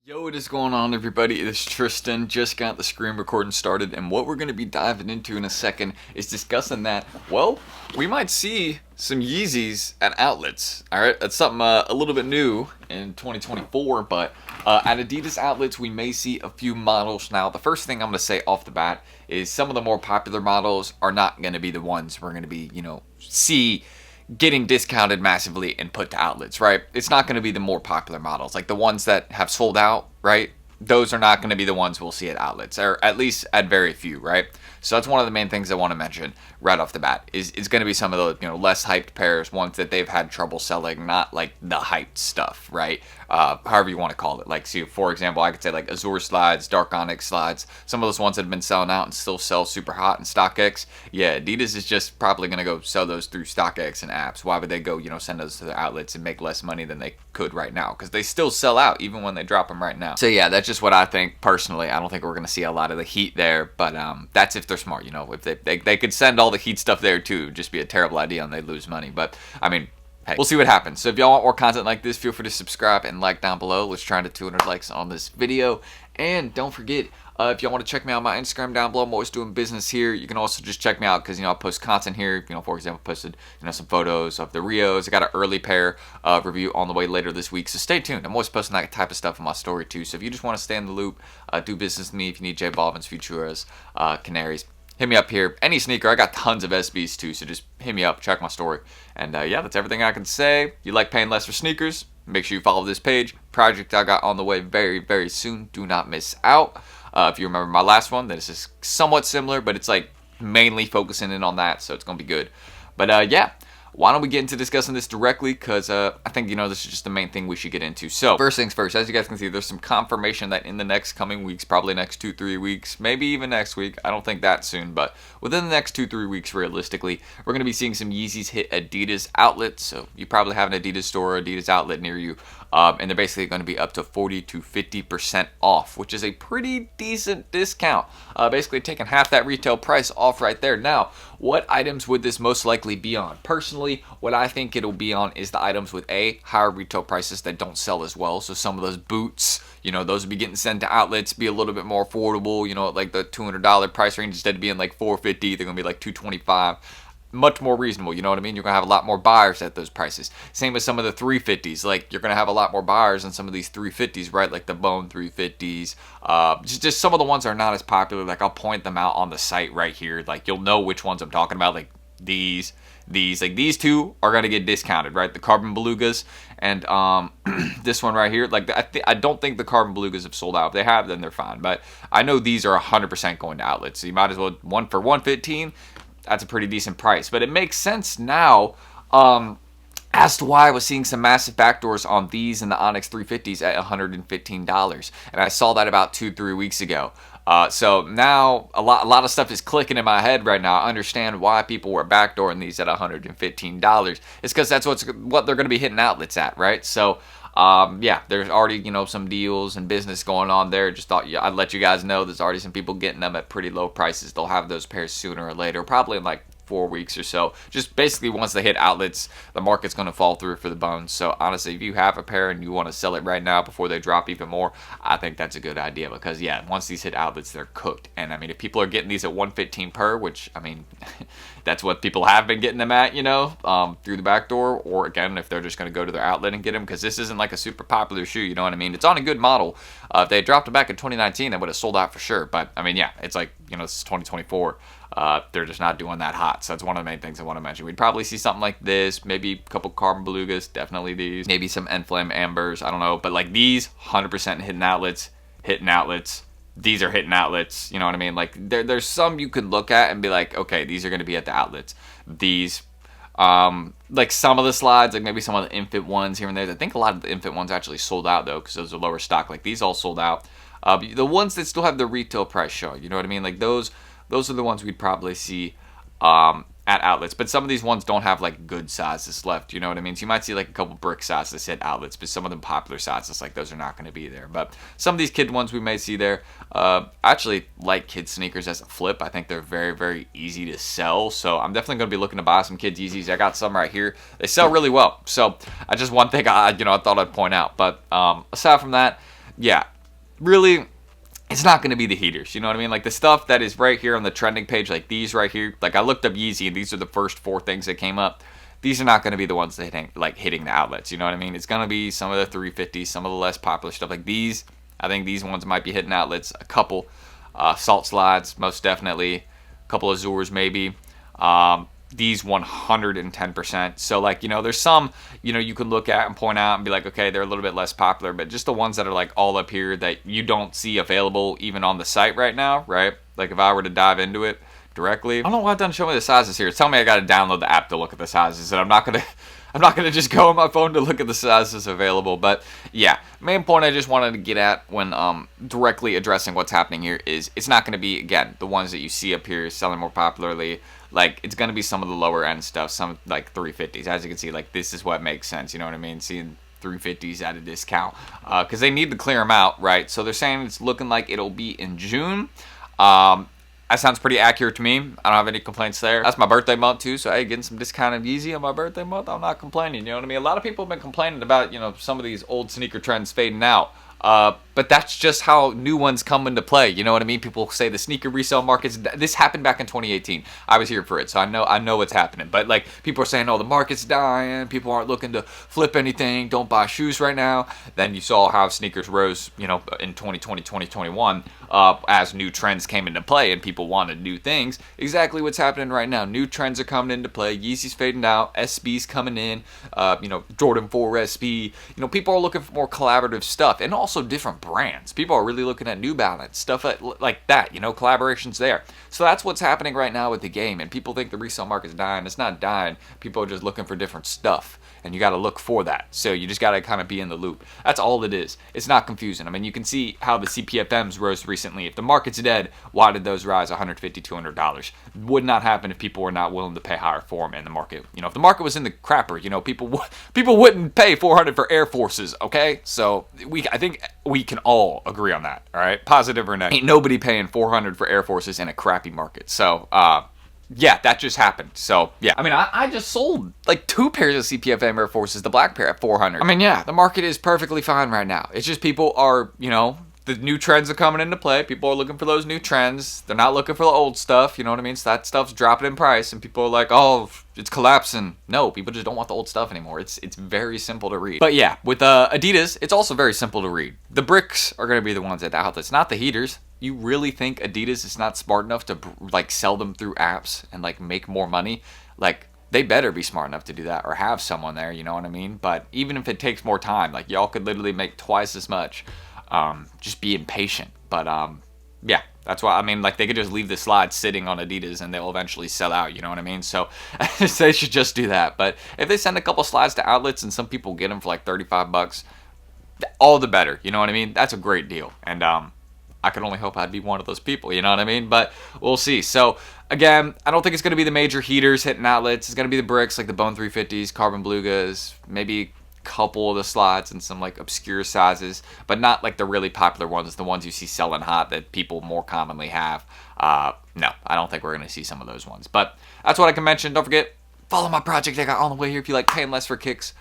Yo, what is going on, everybody? It's Tristan. Just got the screen recording started, and what we're going to be diving into in a second is discussing that, well, we might see some Yeezys at outlets. Alright, that's something a little bit new in 2024, but at Adidas outlets, we may see a few models. Now, the first thing I'm going to say off the bat is some of the more popular models are not going to be the ones we're going to be, see getting discounted massively and put to outlets, right? It's not going to be the more popular models, like the ones that have sold out, right? Those are not going to be the ones we'll see at outlets, or at least at very few, right? So that's one of the main things I want to mention right off the bat is going to be some of the less hyped pairs, ones that they've had trouble selling, not like the hyped stuff, right? However you want to call it. Like, see, for example, I could say like Azure slides, Dark Onyx slides, some of those ones that have been selling out and still sell super hot in StockX. Yeah, Adidas is just probably going to go sell those through StockX and apps. Why would they go, send those to the outlets and make less money than they could right now? Because they still sell out even when they drop them right now. So yeah, that's just what I think personally. I don't think we're going to see a lot of the heat there, but that's if they're smart. If they could send all the heat stuff there too, it'd just be a terrible idea and they'd lose money. But I mean, hey, we'll see what happens. So if y'all want more content like this, feel free to subscribe and like down below. Let's try to 200 likes on this video. And don't forget, if y'all want to check me out on my Instagram down below, I'm always doing business here. You can also just check me out because, I post content here. For example, posted, some photos of the Rios. I got an early pair review on the way later this week, so stay tuned. I'm always posting that type of stuff in my story too. So if you just want to stay in the loop, do business with me. If you need J Balvin's, Futuras, Canaries, hit me up here. Any sneaker, I got tons of SBs too, so just hit me up, check my story. And yeah, that's everything I can say. If you like paying less for sneakers, make sure you follow this page. Project I got on the way very, very soon. Do not miss out. If you remember my last one, this is somewhat similar, but it's like mainly focusing in on that, so it's going to be good. But yeah, why don't we get into discussing this directly, because I think, this is just the main thing we should get into. So, first things first, as you guys can see, there's some confirmation that in the next coming weeks, probably next 2-3 weeks, maybe even next week, I don't think that soon, but within the next 2-3 weeks, realistically, we're going to be seeing some Yeezys hit Adidas outlets. So, you probably have an Adidas store or Adidas outlet near you, and they're basically going to be up to 40 to 50% off, which is a pretty decent discount, basically taking half that retail price off right there. Now, what items would this most likely be on? Personally, what I think it'll be on is the items with higher retail prices that don't sell as well. So some of those boots, those would be getting sent to outlets, be a little bit more affordable, like the $200 price range. Instead of being like $450, they're gonna be like $225. Much more reasonable, you know what I mean? You're gonna have a lot more buyers at those prices. Same with some of the 350s. Like, you're gonna have a lot more buyers on some of these 350s, right? Like the Bone 350s. Just some of the ones that are not as popular. Like, I'll point them out on the site right here. Like, you'll know which ones I'm talking about. Like these, like these two are gonna get discounted, right? The Carbon Belugas and this one right here. Like, I don't think the Carbon Belugas have sold out. If they have, then they're fine. But I know these are 100% going to outlets. So you might as well one for $115. That's a pretty decent price. But it makes sense now as to why I was seeing some massive backdoors on these and the Onyx 350s at $115. And I saw that about 2-3 weeks ago. So now a lot of stuff is clicking in my head right now. I understand why people were backdooring these at $115. It's because that's what they're going to be hitting outlets at, right? So yeah, there's already, some deals and business going on there. Just thought I'd let you guys know there's already some people getting them at pretty low prices. They'll have those pairs sooner or later, probably in like 4 weeks or so. Just basically once they hit outlets, the market's going to fall through for the bones. So honestly, if you have a pair and you want to sell it right now before they drop even more, I think that's a good idea, because yeah, once these hit outlets, they're cooked. And I mean, if people are getting these at $115 per, which I mean, that's what people have been getting them at, through the back door, or again, if they're just going to go to their outlet and get them, because this isn't like a super popular shoe, you know what I mean? It's on a good model. If they had dropped it back in 2019, they would have sold out for sure. But I mean, yeah, it's like, this is 2024. They're just not doing that hot. So that's one of the main things I want to mention. We'd probably see something like this, maybe a couple Carbon Belugas, definitely these, maybe some Enflame Ambers, I don't know. But like these, 100% hitting outlets. These are hitting outlets, you know what I mean? Like there's some you could look at and be like, okay, these are going to be at the outlets. These, like some of the slides, like maybe some of the infant ones here and there. I think a lot of the infant ones actually sold out though, because those are lower stock. Like these all sold out. The ones that still have the retail price showing, you know what I mean? Like those are the ones we'd probably see at outlets. But some of these ones don't have like good sizes left, you know what I mean? So you might see like a couple brick sizes at outlets, but some of them popular sizes, like those are not going to be there. But some of these kid ones we may see there. I actually like kid sneakers as a flip. I think they're very, very easy to sell. So I'm definitely going to be looking to buy some kids Yeezys. I got some right here. They sell really well. So I just one thing I thought I'd point out. But aside from that, yeah, really, it's not going to be the heaters. You know what I mean? Like the stuff that is right here on the trending page, like these right here. Like I looked up Yeezy, and these are the first 4 things that came up. These are not going to be the ones that hitting the outlets. You know what I mean? It's going to be some of the 350s, some of the less popular stuff. Like these, I think these ones might be hitting outlets. A couple salt slides, most definitely. A couple of Azures, maybe. These 110%. So like, you know, there's some, you know, you can look at and point out and be like, okay, they're a little bit less popular, but just the ones that are like all up here that you don't see available even on the site right now, right? Like if I were to dive into it directly, I don't know why it doesn't show me the sizes here. It's telling me I got to download the app to look at the sizes, and I'm not gonna just go on my phone to look at the sizes available. But yeah, main point I just wanted to get at when directly addressing what's happening here is it's not going to be, again, the ones that you see up here selling more popularly. Like it's going to be some of the lower end stuff, some like 350s. As you can see, like this is what makes sense. You know what I mean? Seeing 350s at a discount because they need to clear them out, right? So they're saying it's looking like it'll be in June. That sounds pretty accurate to me. I don't have any complaints there. That's my birthday month too, so hey, getting some discounted Yeezy on my birthday month, I'm not complaining. You know what I mean? A lot of people have been complaining about, you know, some of these old sneaker trends fading out. But that's just how new ones come into play. You know what I mean? People say the sneaker resale markets. This happened back in 2018. I was here for it, so I know what's happening. But like people are saying, oh, the market's dying. People aren't looking to flip anything. Don't buy shoes right now. Then you saw how sneakers rose, you know, in 2020, 2021, as new trends came into play and people wanted new things. Exactly what's happening right now. New trends are coming into play. Yeezy's fading out. SB's coming in. You know, Jordan 4 SB. You know, people are looking for more collaborative stuff and also different brands. People are really looking at New Balance, stuff like that, you know, collaborations there. So that's what's happening right now with the game, and people think the resale market's dying. It's not dying. People are just looking for different stuff, and you got to look for that. So you just got to kind of be in the loop. That's all it is. It's not confusing. I mean, you can see how the CPFMs rose recently. If the market's dead, why did those rise $150, $200? Would not happen if people were not willing to pay higher for them in the market. You know, if the market was in the crapper, you know, people wouldn't pay $400 for Air Forces, okay? So I think we can all agree on that, all right? Positive or negative. Ain't nobody paying $400 for Air Forces in a crappy market. So, yeah, that just happened. So, yeah. I mean, I just sold like 2 pairs of CPFM Air Forces, the black pair at $400. I mean, yeah, the market is perfectly fine right now. It's just people are, you know, the new trends are coming into play. People are looking for those new trends. They're not looking for the old stuff, you know what I mean? So that stuff's dropping in price, and people are like, oh, it's collapsing. No, people just don't want the old stuff anymore. It's very simple to read. But yeah, with Adidas, it's also very simple to read. The bricks are going to be the ones at the outlets, not the heaters. You really think Adidas is not smart enough to like sell them through apps and like make more money? Like, they better be smart enough to do that or have someone there, you know what I mean? But even if it takes more time, like y'all could literally make twice as much. Just be impatient. But yeah, that's why, I mean, like they could just leave the slides sitting on Adidas and they'll eventually sell out, you know what I mean? So they should just do that. But if they send a couple slides to outlets and some people get them for like $35, all the better, you know what I mean? That's a great deal. And I can only hope I'd be one of those people, you know what I mean? But we'll see. So again, I don't think it's going to be the major heaters hitting outlets. It's going to be the bricks, like the Bone 350s, Carbon Blugas, maybe couple of the slides and some like obscure sizes, but not like the really popular ones, the ones you see selling hot that people more commonly have. No, I don't think we're going to see some of those ones, but that's what I can mention. Don't forget, follow my project I got on the way here if you like paying less for kicks.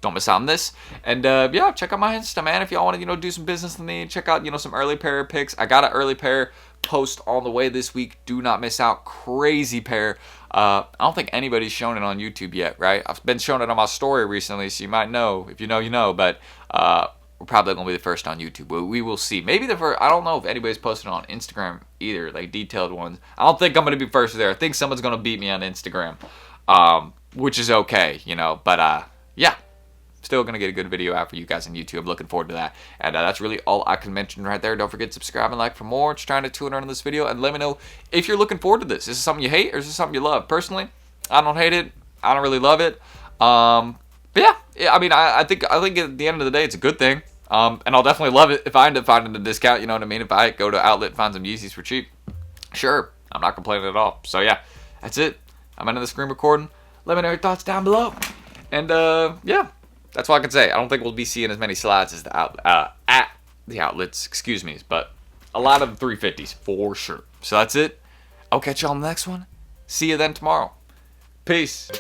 Don't miss out on this. And yeah, check out my Insta, man. If y'all want to, you know, do some business with me, check out, you know, some early pair picks. I got an early pair post on the way this week. Do not miss out. Crazy pair. I don't think anybody's shown it on YouTube yet, right? I've been showing it on my story recently, so you might know. If you know, you know. But we're probably going to be the first on YouTube. We will see. Maybe the first. I don't know if anybody's posted on Instagram either, like detailed ones. I don't think I'm going to be first there. I think someone's going to beat me on Instagram, which is okay, you know. But yeah. Still going to get a good video out for you guys on YouTube. Looking forward to that. And that's really all I can mention right there. Don't forget to subscribe and like for more. Just trying to tune in on this video. And let me know if you're looking forward to this. Is this something you hate or is this something you love? Personally, I don't hate it. I don't really love it. But yeah, I mean, I think at the end of the day, it's a good thing. And I'll definitely love it if I end up finding a discount. You know what I mean? If I go to outlet and find some Yeezys for cheap. Sure. I'm not complaining at all. So yeah, that's it. I'm ending the screen recording. Let me know your thoughts down below. And yeah. That's all I can say. I don't think we'll be seeing as many slides as at the outlets, excuse me, but a lot of 350s for sure. So that's it. I'll catch you on the next one. See you then tomorrow. Peace.